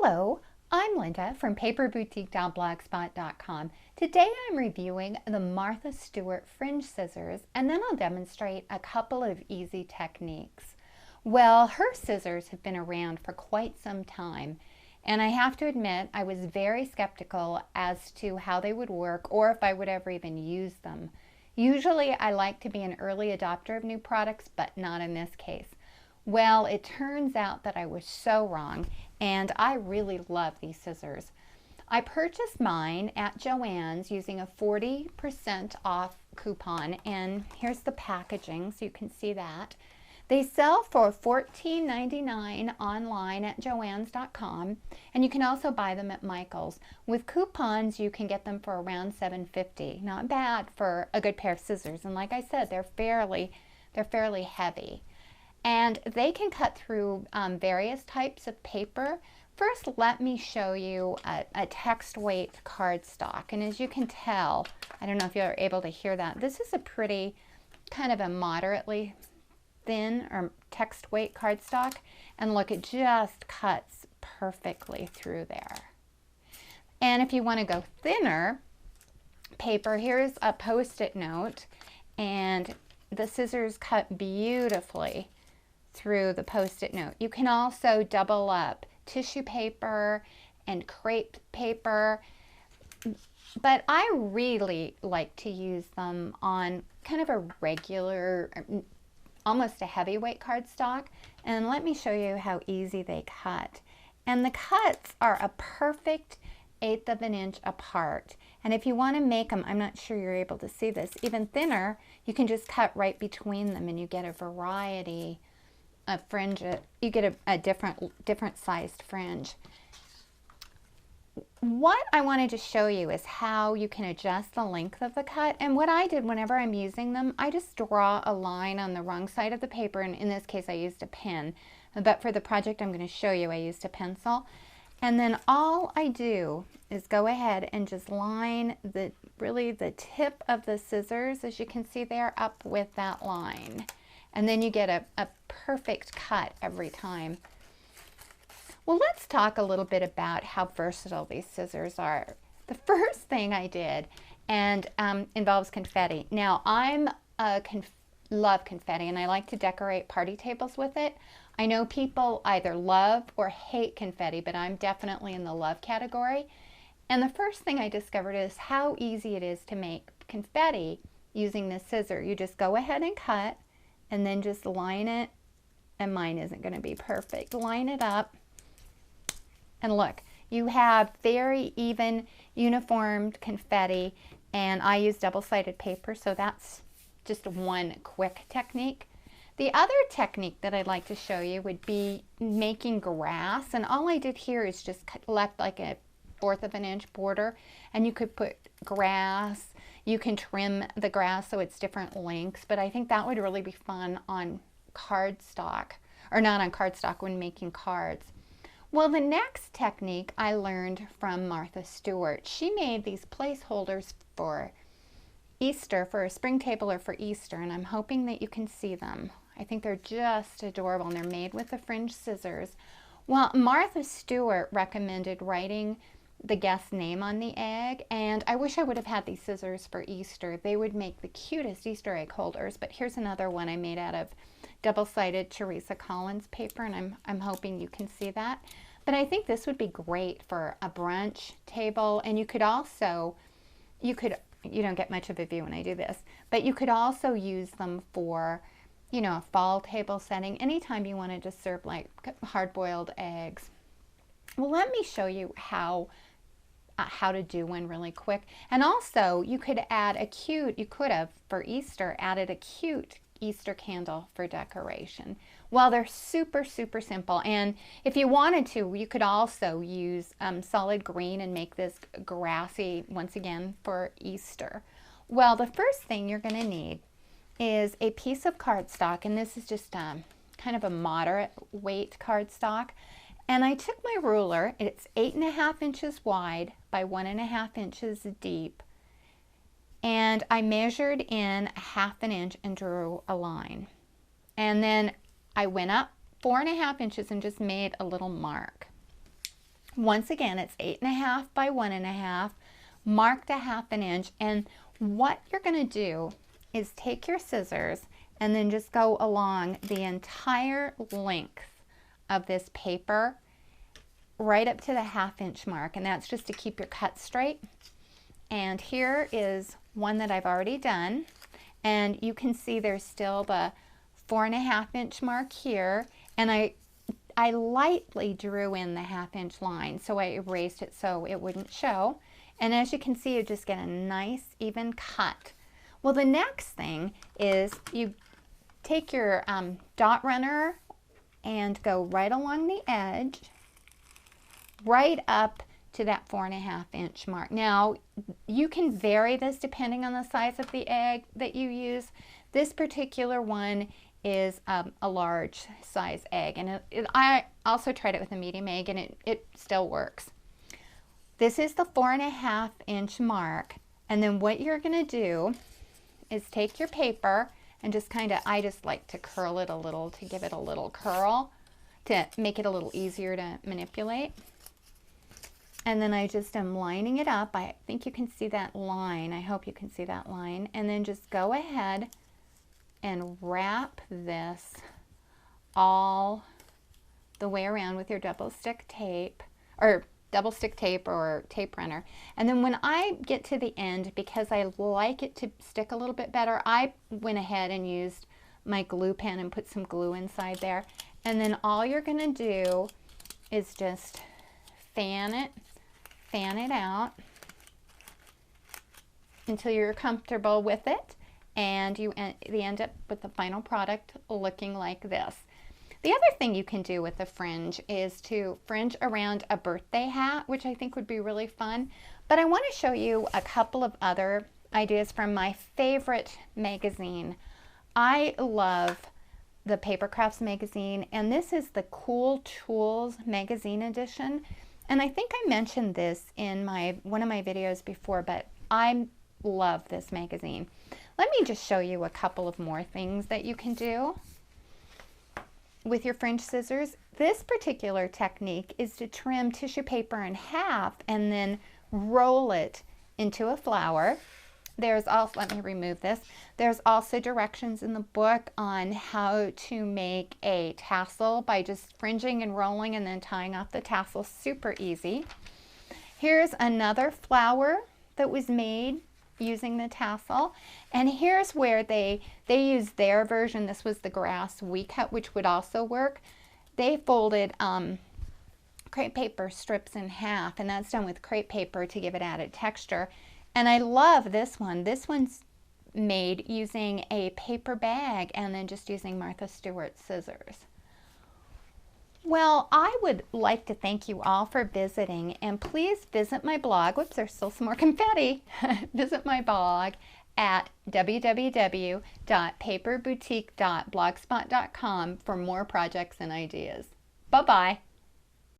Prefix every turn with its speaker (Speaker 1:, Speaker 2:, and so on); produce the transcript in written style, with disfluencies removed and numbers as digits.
Speaker 1: Hello, I'm Linda from paperboutique.blogspot.com. Today I'm reviewing the Martha Stewart Fringe Scissors, and then I'll demonstrate a couple of easy techniques. Well, her scissors have been around for quite some time, and I have to admit I was very skeptical as to how they would work or if I would ever even use them. Usually I like to be an early adopter of new products, but not in this case. Well, it turns out that I was so wrong, and I really love these scissors. I purchased mine at Joann's using a 40% off coupon, and here's the packaging so you can see that. They sell for $14.99 online at joanns.com, and you can also buy them at Michael's. With coupons, you can get them for around $7.50. Not bad for a good pair of scissors, and like I said, they're fairly heavy. And they can cut through various types of paper. First, let me show you a text weight cardstock. And as you can tell, I don't know if you're able to hear that, this is a pretty kind of a moderately thin or text weight cardstock. And look, it just cuts perfectly through there. And if you want to go thinner paper, here's a Post-it note. And the scissors cut beautifully through the Post-it note. You can also double up tissue paper and crepe paper, but I really like to use them on kind of a regular, almost a heavyweight cardstock. And let me show you how easy they cut. And the cuts are a perfect 1/8 of an inch apart. And if you want to make them, I'm not sure you're able to see this, even thinner, you can just cut right between them and you get a variety of fringe. You get a different sized fringe. What I wanted to show you is how you can adjust the length of the cut. And what I did whenever I'm using them, I just draw a line on the wrong side of the paper, and in this case I used a pen. But for the project I'm going to show you, I used a pencil. And then all I do is go ahead and just line the tip of the scissors, as you can see there, up with that line. And then you get a perfect cut every time. Well, let's talk a little bit about how versatile these scissors are. The first thing I did involves confetti. Now, love confetti, and I like to decorate party tables with it. I know people either love or hate confetti, but I'm definitely in the love category. And the first thing I discovered is how easy it is to make confetti using this scissor. You just go ahead and cut, and then just line it, and mine isn't going to be perfect. Line it up, and look, you have very even, uniformed confetti, and I use double-sided paper, so that's just one quick technique. The other technique that I'd like to show you would be making grass, and all I did here is just left like a 1/4 of an inch border, and you could put grass. You can trim the grass so it's different lengths, but I think that would really be fun on cardstock, or not on cardstock, when making cards. Well, the next technique I learned from Martha Stewart. She made these placeholders for Easter, for a spring table or for Easter, and I'm hoping that you can see them. I think they're just adorable, and they're made with the fringe scissors. Well, Martha Stewart recommended writing the guest's name on the egg, and I wish I would have had these scissors for Easter. They would make the cutest Easter egg holders. But here's another one I made out of double-sided Teresa Collins paper, and I'm hoping you can see that. But I think this would be great for a brunch table, and you don't get much of a view when I do this, but you could also use them for, you know, a fall table setting, anytime you wanted to serve like hard-boiled eggs. Well, let me show you how to do one really quick. And also, you could have for Easter added a cute Easter candle for decoration. Well, they're super simple, and if you wanted to, you could also use solid green and make this grassy once again for Easter. Well, the first thing you're going to need is a piece of cardstock, and this is just kind of a moderate weight cardstock. And I took my ruler, it's 8.5 inches wide by 1.5 inches deep, and I measured in 1/2 inch and drew a line. And then I went up 4.5 inches and just made a little mark. Once again, it's 8.5 by 1.5, marked 1/2 inch. And what you're going to do is take your scissors and then just go along the entire length of this paper right up to the 1/2 inch mark, and that's just to keep your cut straight. And here is one that I've already done, and you can see there's still the 4.5 inch mark here, and I lightly drew in the 1/2 inch line, so I erased it so it wouldn't show. And as you can see, you just get a nice even cut. Well, the next thing is you take your dot runner and go right along the edge, right up to that 4.5 inch mark. Now, you can vary this depending on the size of the egg that you use. This particular one is a large size egg, and I also tried it with a medium egg, and it still works. This is the 4.5 inch mark, and then what you're going to do is take your paper and just kind of, I just like to curl it a little to give it a little curl to make it a little easier to manipulate. And then I just am lining it up. I think you can see that line. I hope you can see that line. And then just go ahead and wrap this all the way around with your double stick tape or tape runner. And then when I get to the end, because I like it to stick a little bit better, I went ahead and used my glue pen and put some glue inside there. And then all you're going to do is just fan it out until you're comfortable with it, and you end up with the final product looking like this. The other thing you can do with the fringe is to fringe around a birthday hat, which I think would be really fun. But I want to show you a couple of other ideas from my favorite magazine. I love the Paper Crafts magazine, and this is the Cool Tools magazine edition. And I think I mentioned this in one of my videos before, but I love this magazine. Let me just show you a couple of more things that you can do with your fringe scissors. This particular technique is to trim tissue paper in half and then roll it into a flower. There's also, let me remove this. There's also directions in the book on how to make a tassel by just fringing and rolling and then tying off the tassel. Super easy. Here's another flower that was made using the tassel, and here's where they used their version. This was the grass we cut, which would also work. They folded crepe paper strips in half, and that's done with crepe paper to give it added texture. And I love this one. This one's made using a paper bag and then just using Martha Stewart scissors. Well, I would like to thank you all for visiting, and please visit my blog. Whoops, there's still some more confetti. Visit my blog at www.paperboutique.blogspot.com for more projects and ideas. Bye-bye.